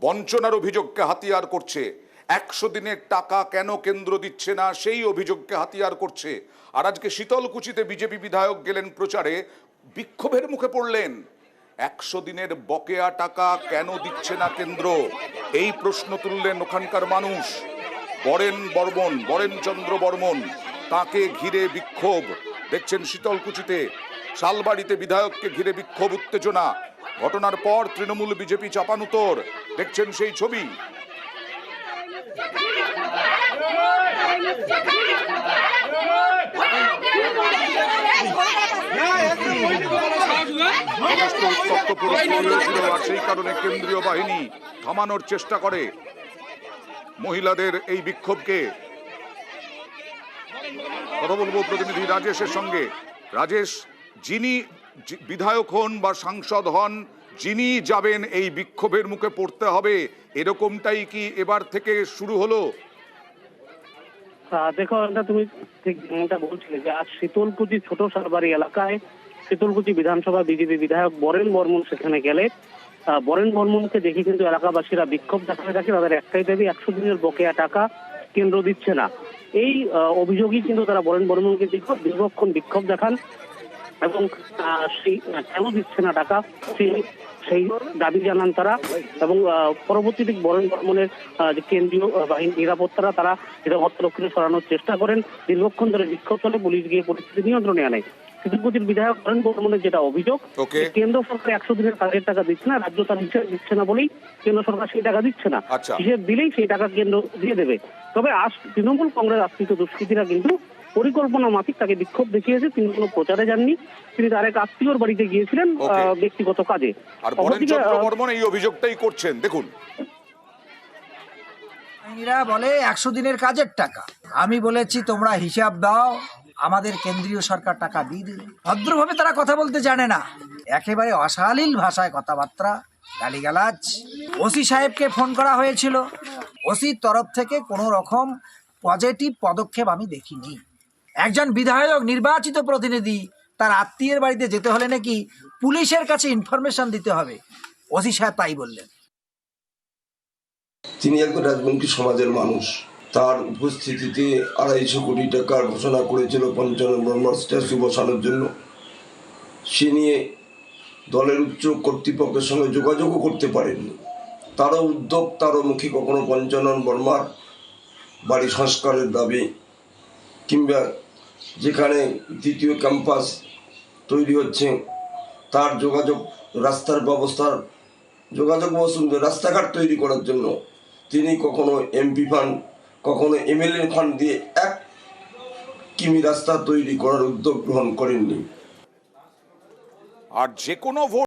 বঞ্চনার অভিযোগকে হাতিয়ার করছে, 100 দিনের টাকা কেন কেন্দ্র দিচ্ছে না সেই অভিযোগকে হাতিয়ার করছে। আর আজকে শীতলকুচিতে বিজেপি বিধায়ক গেলেন প্রচারে, বিক্ষোভের মুখে পড়লেন। 100 দিনের বকেয়া টাকা কেন দিচ্ছে না কেন্দ্র, এই প্রশ্ন তুললেন ওখানকার মানুষ। বরেনচন্দ্র বর্মন, তাকে ঘিরে বিক্ষোভ দেখছেন শীতলকুচিতে। শালবাড়িতে বিধায়ককে ঘিরে বিক্ষোভ, উত্তেজনা। ঘটনার পর তৃণমূল বিজেপি চাপানুতোর, দেখছেন সেই ছবি। সেই কারণে কেন্দ্রীয় বাহিনী থামানোর চেষ্টা করে মহিলাদের এই বিক্ষোভকে। কথা বলবো প্রতিনিধি রাজেশের সঙ্গে। রাজেশ, যিনি বিধায়ক হন বা সাংসদ হন, যিনি যাবেন এই বিক্ষোভের মুখে পড়তে হবে, এরকমটাই কি এবার থেকে শুরু হলো? দেখো, তুমি ঠিক যেটা বলছিলে যে আজ শীতলকুচি ছোট সারবাড়ি এলাকায় শীতলকুচি বিধানসভা বিজেপি বিধায়ক বরেন বর্মন সেখানে গেলে বরেন বর্মনকে দেখে কিন্তু এলাকাবাসীরা বিক্ষোভ দেখাতে থাকে। তাদের একটাই দাবি, 100 দিনের বকেয়া টাকা কেন্দ্র দিচ্ছে না। এই অভিযোগই কিন্তু তারা বরেন বর্মনকে দীর্ঘক্ষণ বিক্ষোভ দেখান এবং সেই কেন দিচ্ছে না টাকা সেই দাবি জানান তারা। এবং পরবর্তীতে বরেন বর্মনের যে কেন্দ্রীয় বাহিনী নিরাপত্তারা তারা নিরাপত্তারক্ষীকে সরানোর চেষ্টা করেন। দীর্ঘক্ষণ ধরে বিক্ষোভ চলে, পুলিশ গিয়ে পরিস্থিতি নিয়ন্ত্রণে আনে। শীতলকুচির বিধায়ক বরেন বর্মনের যেটা অভিযোগ, কেন্দ্র সরকার 100 দিনের কাজের টাকা দিচ্ছে না, রাজ্য তার হিসেব দিচ্ছে না বলেই কেন্দ্র সরকার সেই টাকা দিচ্ছে না। হিসেব দিলেই সেই টাকা কেন্দ্র দিয়ে দেবে। তবে আজ তৃণমূল কংগ্রেস আশ্রিত দুষ্কৃতীরা কিন্তু পরিকল্পনা মাফিক তাকে বিক্ষোভ দেখিয়েছে। তিনি কোনো প্রচারে যাননি, তিনি তার এক আত্মীয়র বাড়িতে গিয়েছিলেন ব্যক্তিগত কাজে। আর বরেনচন্দ্র বর্মন এই অভিযোগটাই করছেন, দেখুন। বলে 100 দিনের কাজের টাকা, আমি বলেছি তোমরা হিসাব দাও, আমাদের কেন্দ্রীয় সরকার টাকা দিয়ে দিল। ভদ্রভাবে তারা কথা বলতে জানে না, একেবারে অশালীল ভাষায় কথাবার্তা, গালিগালাজ। ওসি সাহেবকে ফোন করা হয়েছিল, ওসির তরফ থেকে কোনো রকম পজিটিভ পদক্ষেপ আমি দেখিনি। একজন বিধায়ক, নির্বাচিত প্রতিনিধি, তার আত্মীয়ের বাড়িতে যেতে হলে নাকি পুলিশের কাছে ইনফরমেশন দিতে হবে, ওসি সাহেব তাই বললেন। তিনি একজন রাজবংশী সমাজের মানুষ, তার উপস্থিতিতে 250 কোটি টাকার ঘোষণা করেছিল পঞ্চানন বর্মার স্ট্যাচু বসানোর জন্য। সে নিয়ে দলের উচ্চ কর্তৃপক্ষের সঙ্গে যোগাযোগও করতে পারেননি। তারও উদ্যোগ, তারও মুখে কখনো পঞ্চানন বর্মার বাড়ি সংস্কারের দাবি, কিংবা যেখানে দ্বিতীয় ক্যাম্পাস তৈরি হচ্ছে তার রাস্তার ব্যবস্থার রাস্তাঘাট তৈরি করার জন্য তিনি কখনো এমপি ফান্ড, কখনো এমএলএ ফান্ড দিয়ে 1 কিমি রাস্তা তৈরি করার উদ্যোগ গ্রহণ করেননি। আর যে কোনো ভোট